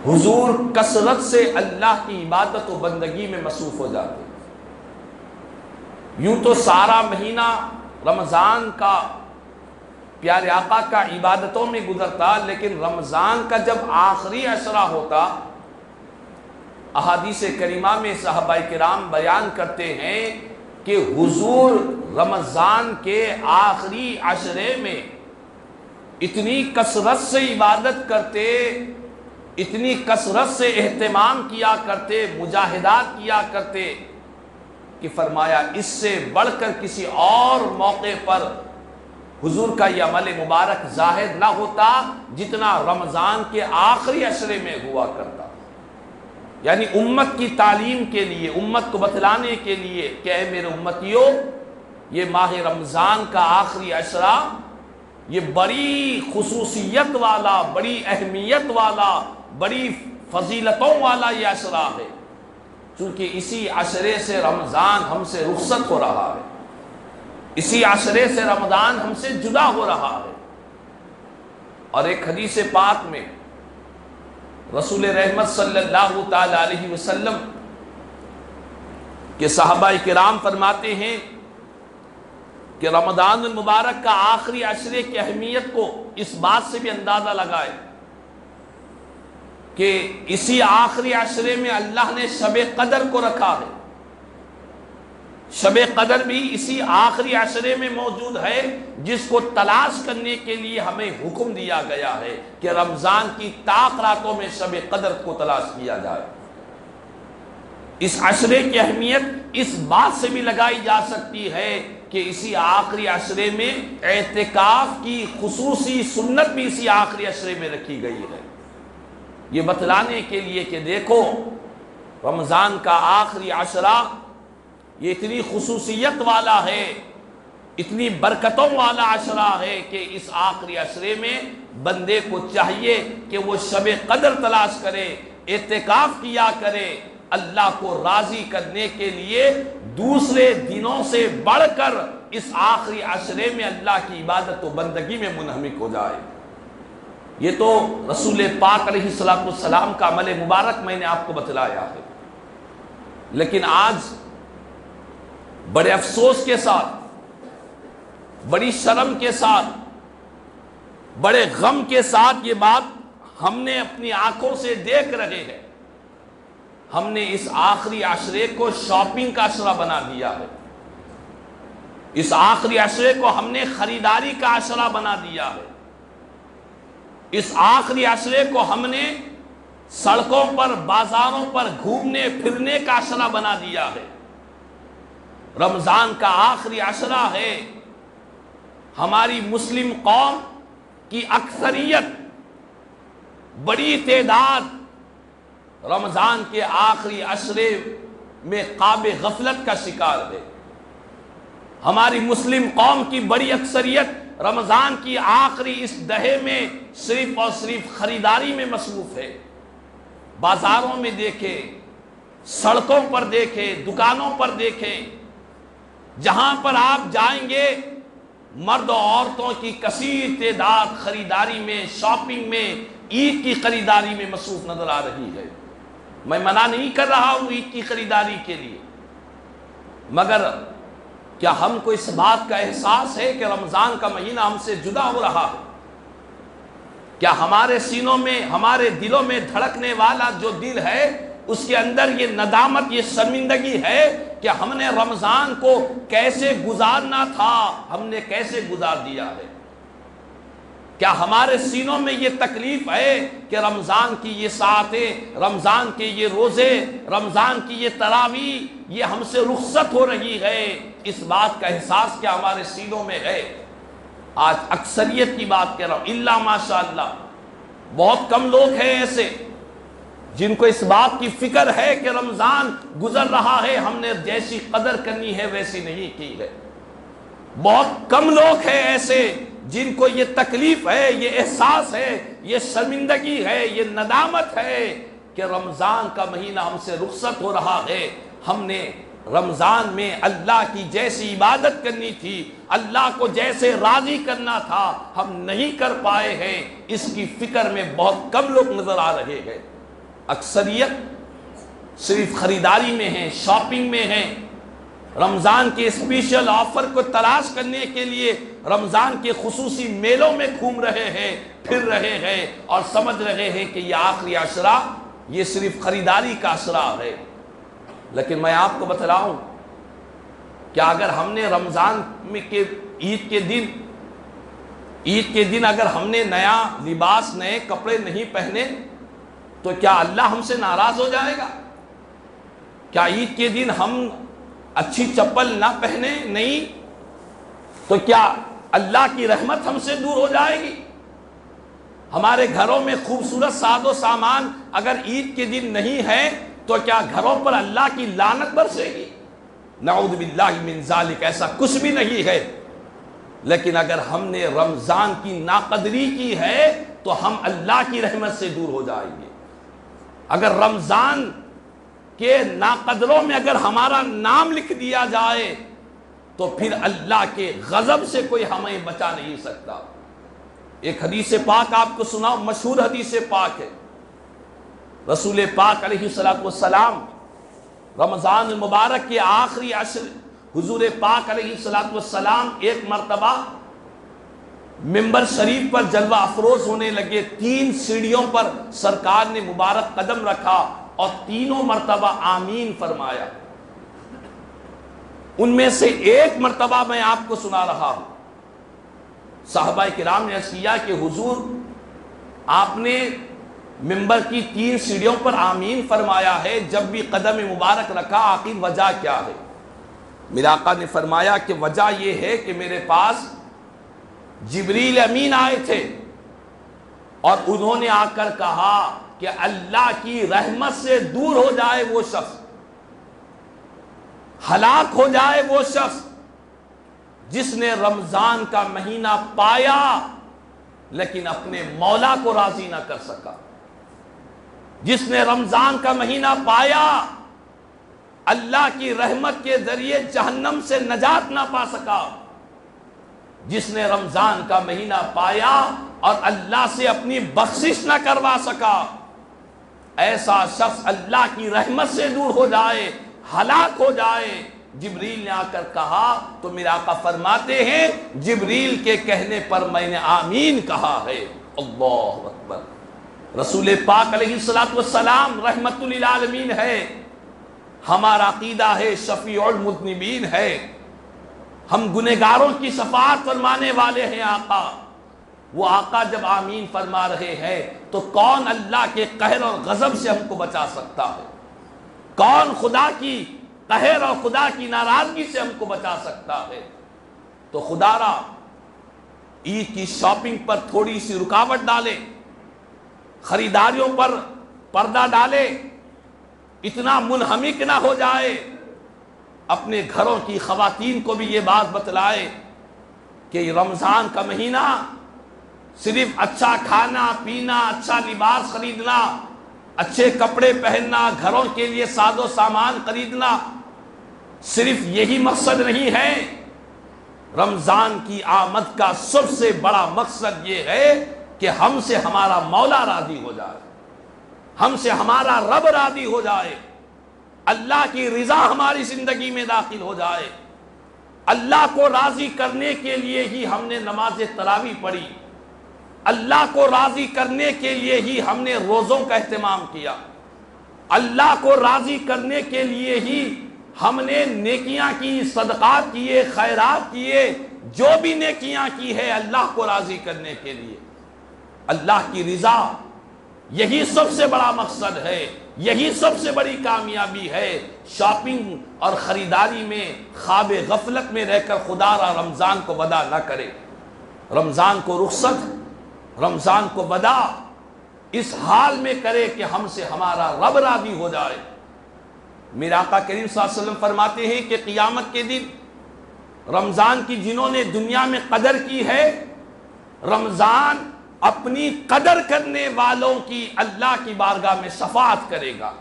حضور کثرت سے اللہ کی عبادت و بندگی میں مصروف ہو جاتے. یوں تو سارا مہینہ رمضان کا پیارے آقا کا عبادتوں میں گزرتا، لیکن رمضان کا جب آخری عشرہ ہوتا، احادیث کریمہ میں صحابہ کرام بیان کرتے ہیں کہ حضور رمضان کے آخری عشرے میں اتنی کثرت سے عبادت کرتے، اتنی کثرت سے اہتمام کیا کرتے، مجاہدات کیا کرتے کہ فرمایا اس سے بڑھ کر کسی اور موقع پر حضور کا یہ عمل مبارک ظاہر نہ ہوتا جتنا رمضان کے آخری عشرے میں ہوا کرتا. یعنی امت کی تعلیم کے لیے، امت کو بتلانے کے لیے کہ اے میرے امتیوں، یہ ماہ رمضان کا آخری عشرہ یہ بڑی خصوصیت والا، بڑی اہمیت والا، بڑی فضیلتوں والا یہ عشرہ ہے، چونکہ اسی عشرے سے رمضان ہم سے رخصت ہو رہا ہے، اسی عشرے سے رمضان ہم سے جدا ہو رہا ہے. اور ایک حدیث پاک میں رسول رحمت صلی اللہ تعالی علیہ وسلم کے صحابہ کرام فرماتے ہیں کہ رمضان المبارک کا آخری عشرے کی اہمیت کو اس بات سے بھی اندازہ لگائے کہ اسی آخری عشرے میں اللہ نے شب قدر کو رکھا ہے. شب قدر بھی اسی آخری عشرے میں موجود ہے جس کو تلاش کرنے کے لیے ہمیں حکم دیا گیا ہے کہ رمضان کی طاق راتوں میں شب قدر کو تلاش کیا جائے. اس عشرے کی اہمیت اس بات سے بھی لگائی جا سکتی ہے کہ اسی آخری عشرے میں اعتکاف کی خصوصی سنت بھی اسی آخری عشرے میں رکھی گئی ہے، یہ بتلانے کے لیے کہ دیکھو رمضان کا آخری عشرہ یہ اتنی خصوصیت والا ہے، اتنی برکتوں والا عشرہ ہے کہ اس آخری عشرے میں بندے کو چاہیے کہ وہ شب قدر تلاش کرے، اعتکاف کیا کرے، اللہ کو راضی کرنے کے لیے دوسرے دنوں سے بڑھ کر اس آخری عشرے میں اللہ کی عبادت و بندگی میں منہمک ہو جائے. یہ تو رسول پاک علیہ السلام کا عمل مبارک میں نے آپ کو بتلایا ہے. لیکن آج بڑے افسوس کے ساتھ، بڑی شرم کے ساتھ، بڑے غم کے ساتھ یہ بات ہم نے اپنی آنکھوں سے دیکھ رہے ہیں. ہم نے اس آخری عشرے کو شاپنگ کا عشرہ بنا دیا ہے. اس آخری عشرے کو ہم نے خریداری کا عشرہ بنا دیا ہے. اس آخری عشرے کو ہم نے سڑکوں پر، بازاروں پر گھومنے پھرنے کا عشرہ بنا دیا ہے. رمضان کا آخری عشرہ ہے. ہماری مسلم قوم کی اکثریت، بڑی تعداد رمضان کے آخری عشرے میں قاب غفلت کا شکار ہے. ہماری مسلم قوم کی بڑی اکثریت رمضان کی آخری اس دہے میں صرف اور صرف خریداری میں مصروف ہے. بازاروں میں دیکھے، سڑکوں پر دیکھے، دکانوں پر دیکھے، جہاں پر آپ جائیں گے مرد و عورتوں کی کثیر تعداد خریداری میں، شاپنگ میں، عید کی خریداری میں مصروف نظر آ رہی ہے. میں منع نہیں کر رہا ہوں عید کی خریداری کے لیے، مگر کیا ہم کو اس بات کا احساس ہے کہ رمضان کا مہینہ ہم سے جدا ہو رہا ہے؟ کیا ہمارے سینوں میں، ہمارے دلوں میں دھڑکنے والا جو دل ہے اس کے اندر یہ ندامت، یہ شرمندگی ہے کہ ہم نے رمضان کو کیسے گزارنا تھا، ہم نے کیسے گزار دیا ہے؟ کیا ہمارے سینوں میں یہ تکلیف ہے کہ رمضان کی یہ ساعتیں، رمضان کے یہ روزے، رمضان کی یہ تراویح یہ ہم سے رخصت ہو رہی ہے؟ اس بات کا احساس کیا ہمارے سینوں میں ہے؟ آج اکثریت کی بات کر رہا ہوں، الا ماشاء اللہ بہت کم لوگ ہیں ایسے جن کو اس بات کی فکر ہے کہ رمضان گزر رہا ہے، ہم نے جیسی قدر کرنی ہے ویسی نہیں کی ہے. بہت کم لوگ ہیں ایسے جن کو یہ تکلیف ہے، یہ احساس ہے، یہ شرمندگی ہے، یہ ندامت ہے کہ رمضان کا مہینہ ہم سے رخصت ہو رہا ہے. ہم نے رمضان میں اللہ کی جیسی عبادت کرنی تھی، اللہ کو جیسے راضی کرنا تھا، ہم نہیں کر پائے ہیں. اس کی فکر میں بہت کم لوگ نظر آ رہے ہیں. اکثریت صرف خریداری میں ہیں، شاپنگ میں ہیں، رمضان کے اسپیشل آفر کو تلاش کرنے کے لیے رمضان کے خصوصی میلوں میں گھوم رہے ہیں، پھر رہے ہیں اور سمجھ رہے ہیں کہ یہ آخری عشرہ یہ صرف خریداری کا عشرہ ہے۔ لیکن میں آپ کو بتلاؤں کہ اگر ہم نے رمضان میں کے عید کے دن اگر ہم نے نیا لباس، نئے کپڑے نہیں پہنے تو کیا اللہ ہم سے ناراض ہو جائے گا؟ کیا عید کے دن ہم اچھی چپل نہ پہنے نہیں تو کیا اللہ کی رحمت ہم سے دور ہو جائے گی؟ ہمارے گھروں میں خوبصورت ساز و سامان اگر عید کے دن نہیں ہے تو کیا گھروں پر اللہ کی لعنت برسے گی؟ نعوذ باللہ من ذالک، ایسا کچھ بھی نہیں ہے۔ لیکن اگر ہم نے رمضان کی ناقدری کی ہے تو ہم اللہ کی رحمت سے دور ہو جائیں گے۔ اگر رمضان کے ناقدروں میں اگر ہمارا نام لکھ دیا جائے تو پھر اللہ کے غضب سے کوئی ہمیں بچا نہیں سکتا۔ ایک حدیث پاک آپ کو سناؤ، مشہور حدیث پاک ہے۔ رسول پاک علیہ السلام رمضان المبارک کے آخری عشر حضور پاک علیہ السلام ایک مرتبہ ممبر شریف پر جلوہ افروز ہونے لگے، 3 سیڑھیوں پر سرکار نے مبارک قدم رکھا اور تینوں مرتبہ آمین فرمایا۔ ان میں سے ایک مرتبہ میں آپ کو سنا رہا ہوں۔ صحابہ کرام نے عرض کیا کہ حضور آپ نے ممبر کی 3 سیڑھیوں پر آمین فرمایا ہے، جب بھی قدم مبارک رکھا آخر وجہ کیا ہے؟ میرے آقا نے فرمایا کہ وجہ یہ ہے کہ میرے پاس جبریل امین آئے تھے اور انہوں نے آ کر کہا کہ اللہ کی رحمت سے دور ہو جائے وہ شخص، ہلاک ہو جائے وہ شخص جس نے رمضان کا مہینہ پایا لیکن اپنے مولا کو راضی نہ کر سکا، جس نے رمضان کا مہینہ پایا اللہ کی رحمت کے ذریعے جہنم سے نجات نہ پا سکا، جس نے رمضان کا مہینہ پایا اور اللہ سے اپنی بخشش نہ کروا سکا، ایسا شخص اللہ کی رحمت سے دور ہو جائے، ہلاک ہو جائے۔ جبریل نے آ کر کہا تو میرے آقا فرماتے ہیں جبریل کے کہنے پر میں نے آمین کہا ہے۔ اللہ اکبر۔ رسول پاک علیہ السلام رحمت للعالمین ہے، ہمارا عقیدہ ہے شفیع المذنبین ہے، ہم گنہگاروں کی شفاعت فرمانے والے ہیں آقا۔ وہ آقا جب آمین فرما رہے ہیں تو کون اللہ کے قہر اور غضب سے ہم کو بچا سکتا ہے؟ کون خدا کی قہر اور خدا کی ناراضگی سے ہم کو بچا سکتا ہے؟ تو خدا را عید کی شاپنگ پر تھوڑی سی رکاوٹ ڈالے، خریداریوں پر پردہ ڈالے، اتنا منہمک نہ ہو جائے، اپنے گھروں کی خواتین کو بھی یہ بات بتلائے کہ رمضان کا مہینہ صرف اچھا کھانا پینا، اچھا لباس خریدنا، اچھے کپڑے پہننا، گھروں کے لیے ساز و سامان خریدنا صرف یہی مقصد نہیں ہے۔ رمضان کی آمد کا سب سے بڑا مقصد یہ ہے کہ ہم سے ہمارا مولا راضی ہو جائے، ہم سے ہمارا رب راضی ہو جائے، اللہ کی رضا ہماری زندگی میں داخل ہو جائے۔ اللہ کو راضی کرنے کے لیے ہی ہم نے نماز تراویح پڑھی، اللہ کو راضی کرنے کے لیے ہی ہم نے روزوں کا اہتمام کیا، اللہ کو راضی کرنے کے لیے ہی ہم نے نیکیاں کی، صدقات کیے، خیرات کیے، جو بھی نیکیاں کی ہے اللہ کو راضی کرنے کے لیے۔ اللہ کی رضا یہی سب سے بڑا مقصد ہے، یہی سب سے بڑی کامیابی ہے۔ شاپنگ اور خریداری میں خواب غفلت میں رہ کر خدا را رمضان کو ودا نہ کرے، رمضان کو رخصت، رمضان کو ودا اس حال میں کرے کہ ہم سے ہمارا رب راضی ہو جائے۔ میرے آقا کریم صلی اللہ علیہ وسلم فرماتے ہیں کہ قیامت کے دن رمضان کی جنہوں نے دنیا میں قدر کی ہے، رمضان اپنی قدر کرنے والوں کی اللہ کی بارگاہ میں شفاعت کرے گا،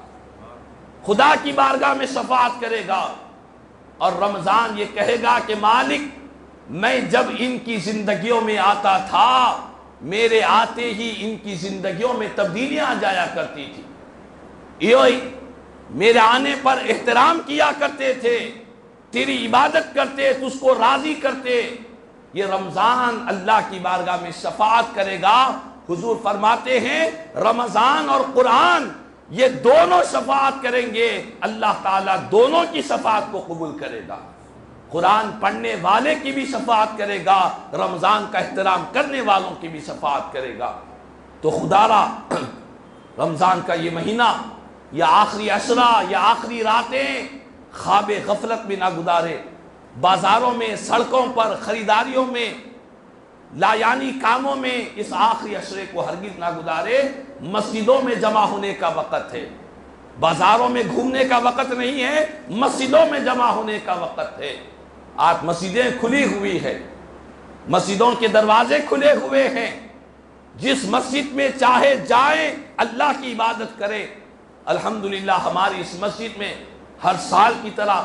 خدا کی بارگاہ میں شفاعت کرے گا، اور رمضان یہ کہے گا کہ مالک میں جب ان کی زندگیوں میں آتا تھا میرے آتے ہی ان کی زندگیوں میں تبدیلیاں آ جایا کرتی تھی، یہ میرے آنے پر احترام کیا کرتے تھے، تیری عبادت کرتے، تجھ کو راضی کرتے۔ یہ رمضان اللہ کی بارگاہ میں شفاعت کرے گا۔ حضور فرماتے ہیں رمضان اور قرآن یہ دونوں شفاعت کریں گے، اللہ تعالیٰ دونوں کی شفاعت کو قبول کرے گا۔ قرآن پڑھنے والے کی بھی شفاعت کرے گا، رمضان کا احترام کرنے والوں کی بھی شفاعت کرے گا۔ تو خدا را رمضان کا یہ مہینہ، یا آخری عشرہ، یا آخری راتیں خواب غفلت میں نہ گزارے، بازاروں میں، سڑکوں پر، خریداریوں میں، لایانی کاموں میں اس آخری عشرے کو ہرگز نہ گزارے۔ مسجدوں میں جمع ہونے کا وقت ہے، بازاروں میں گھومنے کا وقت نہیں ہے، مسجدوں میں جمع ہونے کا وقت ہے۔ آج مسجدیں کھلی ہوئی ہے، مسجدوں کے دروازے کھلے ہوئے ہیں، جس مسجد میں چاہے جائیں، اللہ کی عبادت کریں۔ الحمدللہ ہماری اس مسجد میں ہر سال کی طرح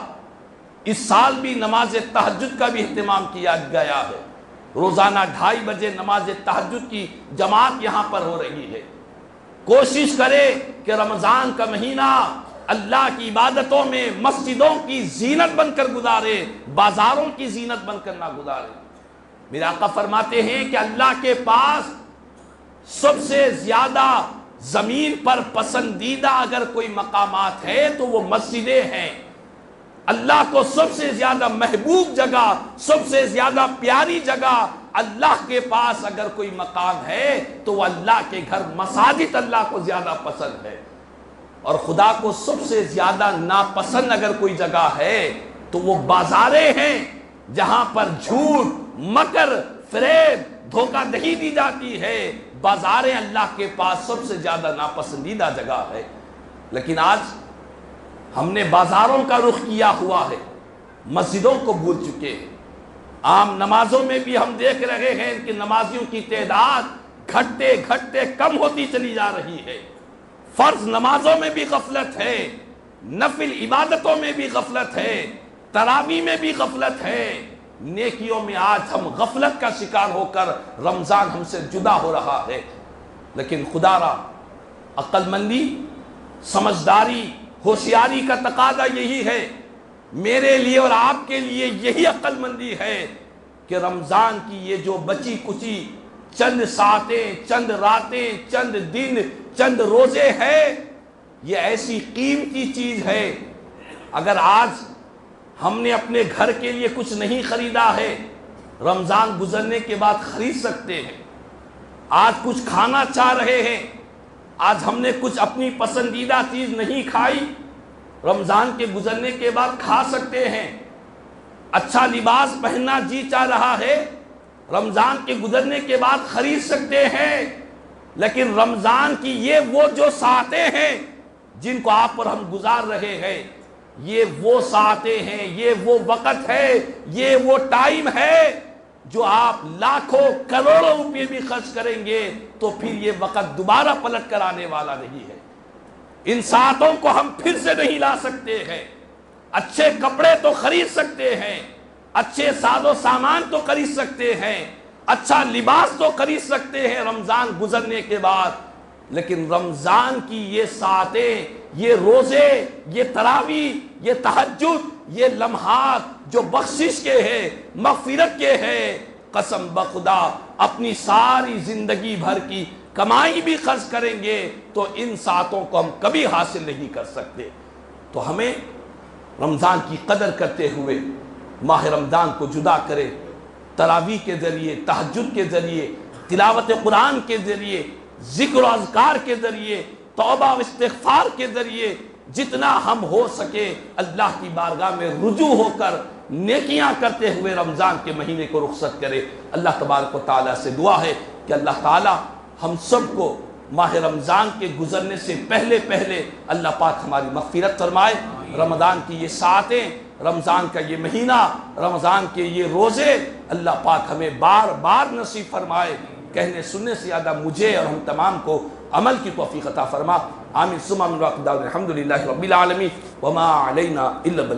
اس سال بھی نماز تہجد کا بھی اہتمام کیا گیا ہے۔ روزانہ 2:30 بجے نماز تہجد کی جماعت یہاں پر ہو رہی ہے۔ کوشش کرے کہ رمضان کا مہینہ اللہ کی عبادتوں میں مسجدوں کی زینت بن کر گزارے، بازاروں کی زینت بن کر نہ گزارے۔ میرے آقا فرماتے ہیں کہ اللہ کے پاس سب سے زیادہ زمین پر پسندیدہ اگر کوئی مقامات ہے تو وہ مسجدیں ہیں۔ اللہ کو سب سے زیادہ محبوب جگہ، سب سے زیادہ پیاری جگہ اللہ کے پاس اگر کوئی مقام ہے تو وہ اللہ کے گھر مساجد اللہ کو زیادہ پسند ہے۔ اور خدا کو سب سے زیادہ ناپسند اگر کوئی جگہ ہے تو وہ بازاریں ہیں، جہاں پر جھوٹ، مکر، فریب، دھوکہ دہی دی جاتی ہے۔ بازاریں اللہ کے پاس سب سے زیادہ ناپسندیدہ جگہ ہے۔ لیکن آج ہم نے بازاروں کا رخ کیا ہوا ہے، مسجدوں کو بھول چکے ہیں۔ عام نمازوں میں بھی ہم دیکھ رہے ہیں کہ نمازیوں کی تعداد گھٹتے گھٹتے کم ہوتی چلی جا رہی ہے۔ فرض نمازوں میں بھی غفلت ہے، نفل عبادتوں میں بھی غفلت ہے، تراویح میں بھی غفلت ہے۔ نیکیوں میں آج ہم غفلت کا شکار ہو کر رمضان ہم سے جدا ہو رہا ہے۔ لیکن خدا را عقل مندی، سمجھداری، ہوشیاری کا تقاضا یہی ہے، میرے لیے اور آپ کے لیے یہی عقل مندی ہے کہ رمضان کی یہ جو بچی کچی چند ساعتیں، چند راتیں، چند دن، چند روزے ہیں، یہ ایسی قیمتی چیز ہے۔ اگر آج ہم نے اپنے گھر کے لیے کچھ نہیں خریدا ہے، رمضان گزرنے کے بعد خرید سکتے ہیں۔ آج کچھ کھانا چاہ رہے ہیں، آج ہم نے کچھ اپنی پسندیدہ چیز نہیں کھائی، رمضان کے گزرنے کے بعد کھا سکتے ہیں۔ اچھا لباس پہننا جی چاہ رہا ہے، رمضان کے گزرنے کے بعد خرید سکتے ہیں۔ لیکن رمضان کی یہ وہ جو ساعتیں ہیں جن کو آپ اور ہم گزار رہے ہیں، یہ وہ ساعتیں ہیں، یہ وہ وقت ہے، یہ وہ ٹائم ہے جو آپ لاکھوں کروڑوں روپے بھی خرچ کریں گے تو پھر یہ وقت دوبارہ پلٹ کر آنے والا نہیں ہے۔ ان ساعتوں کو ہم پھر سے نہیں لا سکتے ہیں۔ اچھے کپڑے تو خرید سکتے ہیں، اچھے ساز و سامان تو خرید سکتے ہیں، اچھا لباس تو خرید سکتے ہیں رمضان گزرنے کے بعد، لیکن رمضان کی یہ ساعتیں، یہ روزے، یہ تراویح، یہ تہجد، یہ لمحات جو بخشش کے ہیں، مغفرت کے ہیں، قسم بخدا اپنی ساری زندگی بھر کی کمائی بھی خرچ کریں گے تو ان ساعتوں کو ہم کبھی حاصل نہیں کر سکتے۔ تو ہمیں رمضان کی قدر کرتے ہوئے ماہ رمضان کو جدا کرے، تراویح کے ذریعے، تہجد کے ذریعے، تلاوت قرآن کے ذریعے، ذکر و اذکار کے ذریعے، توبہ و استغفار کے ذریعے جتنا ہم ہو سکے اللہ کی بارگاہ میں رجوع ہو کر نیکیاں کرتے ہوئے رمضان کے مہینے کو رخصت کرے۔ اللہ تبارک و تعالیٰ سے دعا ہے کہ اللہ تعالیٰ ہم سب کو ماہ رمضان کے گزرنے سے پہلے پہلے اللہ پاک ہماری مغفرت فرمائے۔ رمضان کی یہ ساعتیں، رمضان کا یہ مہینہ، رمضان کے یہ روزے اللہ پاک ہمیں بار بار نصیب فرمائے۔ کہنے سننے سے زیادہ مجھے اور ہم تمام کو عمل کی توفیق عطا فرما۔ آمین ثم آمین۔ الحمدللہ رب العالمین وما علینا الا البلاغ۔